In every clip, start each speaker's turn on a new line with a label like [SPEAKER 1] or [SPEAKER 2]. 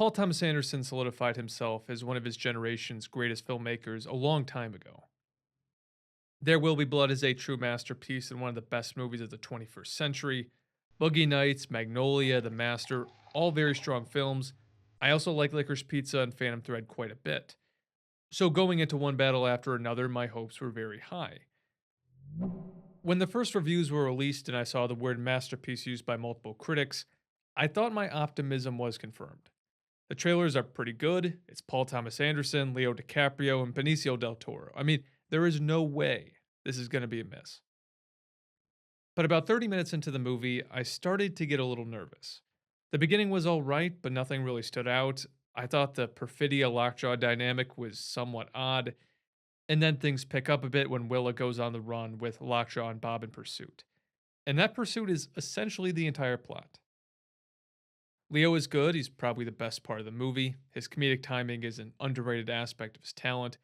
[SPEAKER 1] Paul Thomas Anderson solidified himself as one of his generation's greatest filmmakers a long time ago. There Will Be Blood is a true masterpiece and one of the best movies of the 21st century. Boogie Nights, Magnolia, The Master, all very strong films. I also like Licorice Pizza and Phantom Thread quite a bit. So going into one battle after another, my hopes were very high. When the first reviews were released and I saw the word masterpiece used by multiple critics, I thought my optimism was confirmed. The trailers are pretty good. It's Paul Thomas Anderson, Leo DiCaprio, and Benicio del Toro. I mean, there is no way this is going to be a miss. But about 30 minutes into the movie, I started to get a little nervous. The beginning was alright, but nothing really stood out. I thought the Perfidia Lockjaw dynamic was somewhat odd, and then things pick up a bit when Willa goes on the run with Lockjaw and Bob in pursuit. And that pursuit is essentially the entire plot. Leo is good, he's probably the best part of the movie. His comedic timing is an underrated aspect of his talent.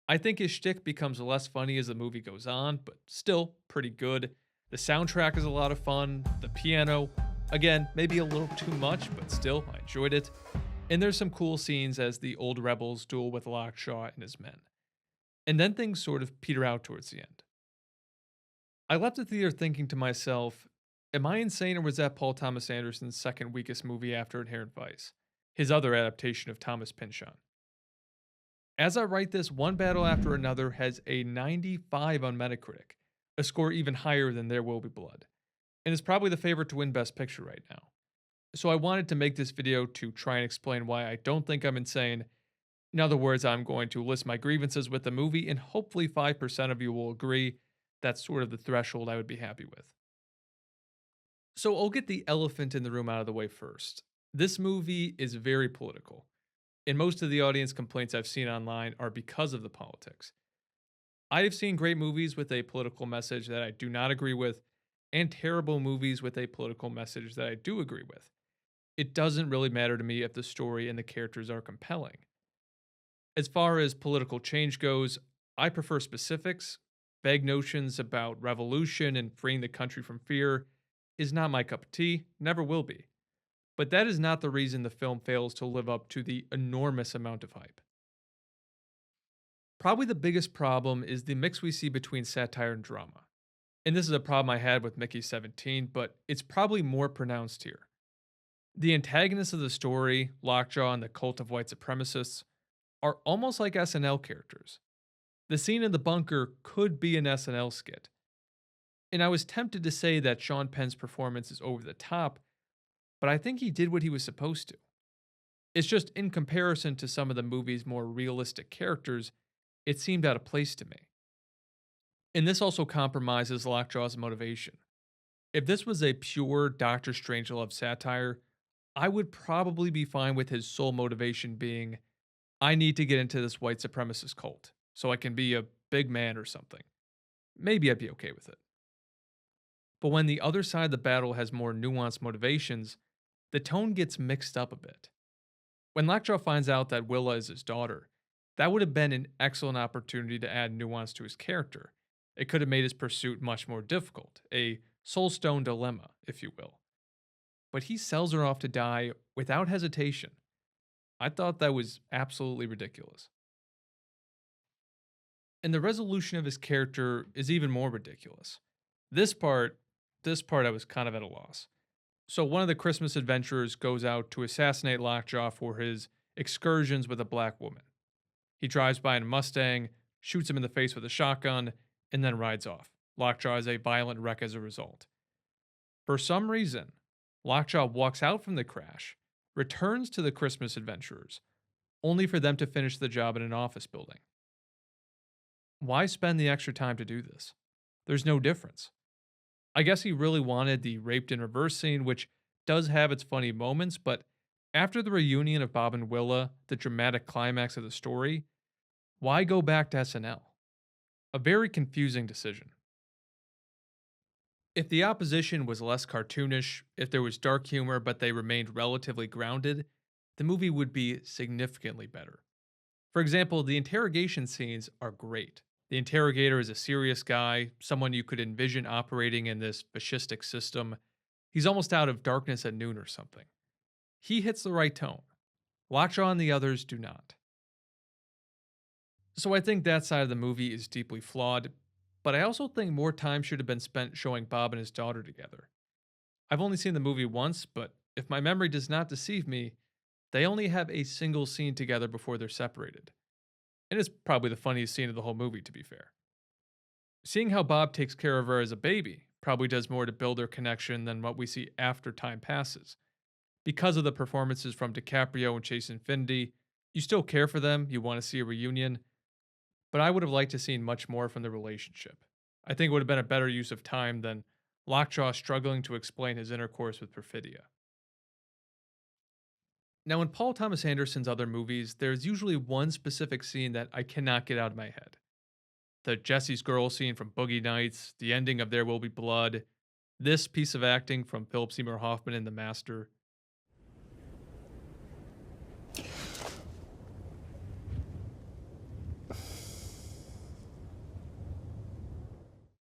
[SPEAKER 1] I think his shtick becomes less funny as the movie goes on, but still pretty good. The soundtrack is a lot of fun. The piano, again, maybe a little too much, but still, I enjoyed it. And there's some cool scenes as the old rebels duel with Lockjaw and his men. And then things sort of peter out towards the end. I left the theater thinking to myself, am I insane or was that Paul Thomas Anderson's second weakest movie after Inherent Vice? His other adaptation of Thomas Pynchon. As I write this, One Battle After Another has a 95 on Metacritic, a score even higher than There Will Be Blood, and is probably the favorite to win Best Picture right now. So I wanted to make this video to try and explain why I don't think I'm insane. In other words, I'm going to list my grievances with the movie, and hopefully 5% of you will agree that's sort of the threshold I would be happy with. So I'll get the elephant in the room out of the way first. This movie is very political, and most of the audience complaints I've seen online are because of the politics. I have seen great movies with a political message that I do not agree with, and terrible movies with a political message that I do agree with. It doesn't really matter to me if the story and the characters are compelling. As far as political change goes, I prefer specifics. Vague notions about revolution and freeing the country from fear is not my cup of tea, never will be. But that is not the reason the film fails to live up to the enormous amount of hype. Probably the biggest problem is the mix we see between satire and drama. And this is a problem I had with Mickey 17, but it's probably more pronounced here. The antagonists of the story, Lockjaw and the cult of white supremacists, are almost like SNL characters. The scene in the bunker could be an SNL skit. And I was tempted to say that Sean Penn's performance is over the top, but I think he did what he was supposed to. It's just in comparison to some of the movie's more realistic characters, it seemed out of place to me. And this also compromises Lockjaw's motivation. If this was a pure Doctor Strangelove satire, I would probably be fine with his sole motivation being, I need to get into this white supremacist cult, so I can be a big man or something. Maybe I'd be okay with it. But when the other side of the battle has more nuanced motivations, the tone gets mixed up a bit. When Lockjaw finds out that Willa is his daughter, that would have been an excellent opportunity to add nuance to his character. It could have made his pursuit much more difficult, a soulstone dilemma, if you will. But he sells her off to die without hesitation. I thought that was absolutely ridiculous. And the resolution of his character is even more ridiculous. This part, I was kind of at a loss. So one of the Christmas adventurers goes out to assassinate Lockjaw for his excursions with a black woman. He drives by in a Mustang, shoots him in the face with a shotgun, and then rides off. Lockjaw is a violent wreck as a result. For some reason, Lockjaw walks out from the crash, returns to the Christmas adventurers, only for them to finish the job in an office building. Why spend the extra time to do this? There's no difference. I guess he really wanted the raped in reverse scene, which does have its funny moments, but after the reunion of Bob and Willa, the dramatic climax of the story, why go back to SNL? A very confusing decision. If the opposition was less cartoonish, if there was dark humor but they remained relatively grounded, the movie would be significantly better. For example, the interrogation scenes are great. The interrogator is a serious guy, someone you could envision operating in this fascistic system. He's almost out of Darkness at Noon or something. He hits the right tone. Lockjaw and the others do not. So I think that side of the movie is deeply flawed, but I also think more time should have been spent showing Bob and his daughter together. I've only seen the movie once, but if my memory does not deceive me, they only have a single scene together before they're separated. And it's probably the funniest scene of the whole movie, to be fair. Seeing how Bob takes care of her as a baby probably does more to build their connection than what we see after time passes. Because of the performances from DiCaprio and Chase Infinity, you still care for them, you want to see a reunion, but I would have liked to seen much more from the relationship. I think it would have been a better use of time than Lockjaw struggling to explain his intercourse with Perfidia. Now, in Paul Thomas Anderson's other movies, there's usually one specific scene that I cannot get out of my head. The Jesse's Girl scene from Boogie Nights, the ending of There Will Be Blood, this piece of acting from Philip Seymour Hoffman in The Master.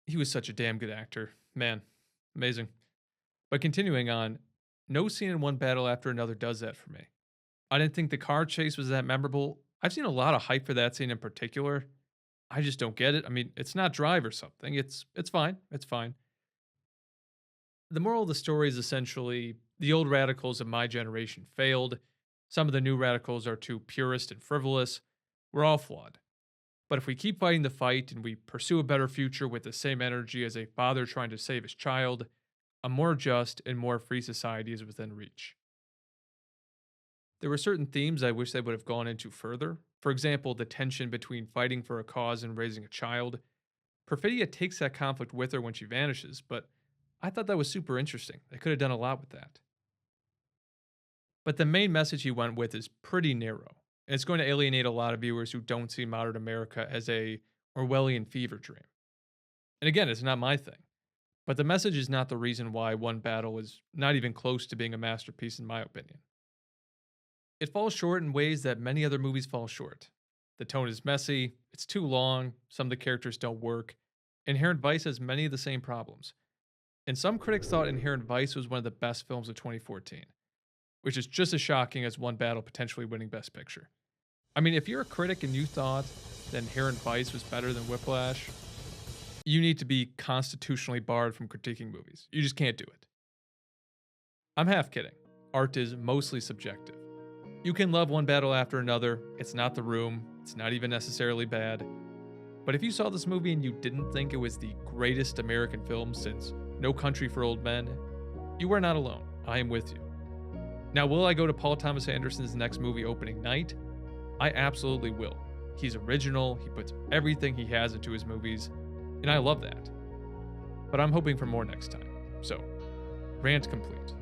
[SPEAKER 1] He was such a damn good actor. Man, amazing. But continuing on, no scene in One Battle After Another does that for me. I didn't think the car chase was that memorable. I've seen a lot of hype for that scene in particular. I just don't get it. I mean, it's not Drive or something. It's fine. It's fine. The moral of the story is essentially the old radicals of my generation failed. Some of the new radicals are too purist and frivolous. We're all flawed. But if we keep fighting the fight and we pursue a better future with the same energy as a father trying to save his child, a more just and more free society is within reach. There were certain themes I wish they would have gone into further. For example, the tension between fighting for a cause and raising a child. Perfidia takes that conflict with her when she vanishes, but I thought that was super interesting. They could have done a lot with that. But the main message he went with is pretty narrow. And it's going to alienate a lot of viewers who don't see modern America as a Orwellian fever dream. And again, it's not my thing. But the message is not the reason why One Battle is not even close to being a masterpiece, in my opinion. It falls short in ways that many other movies fall short. The tone is messy, it's too long, some of the characters don't work. Inherent Vice has many of the same problems. And some critics thought Inherent Vice was one of the best films of 2014, which is just as shocking as One Battle potentially winning Best Picture. I mean, if you're a critic and you thought that Inherent Vice was better than Whiplash, you need to be constitutionally barred from critiquing movies. You just can't do it. I'm half kidding. Art is mostly subjective. You can love One Battle After Another. It's not The Room. It's not even necessarily bad. But if you saw this movie and you didn't think it was the greatest American film since No Country for Old Men, you are not alone. I am with you. Now, will I go to Paul Thomas Anderson's next movie opening night? I absolutely will. He's original, he puts everything he has into his movies, and I love that. But I'm hoping for more next time. So, rant complete.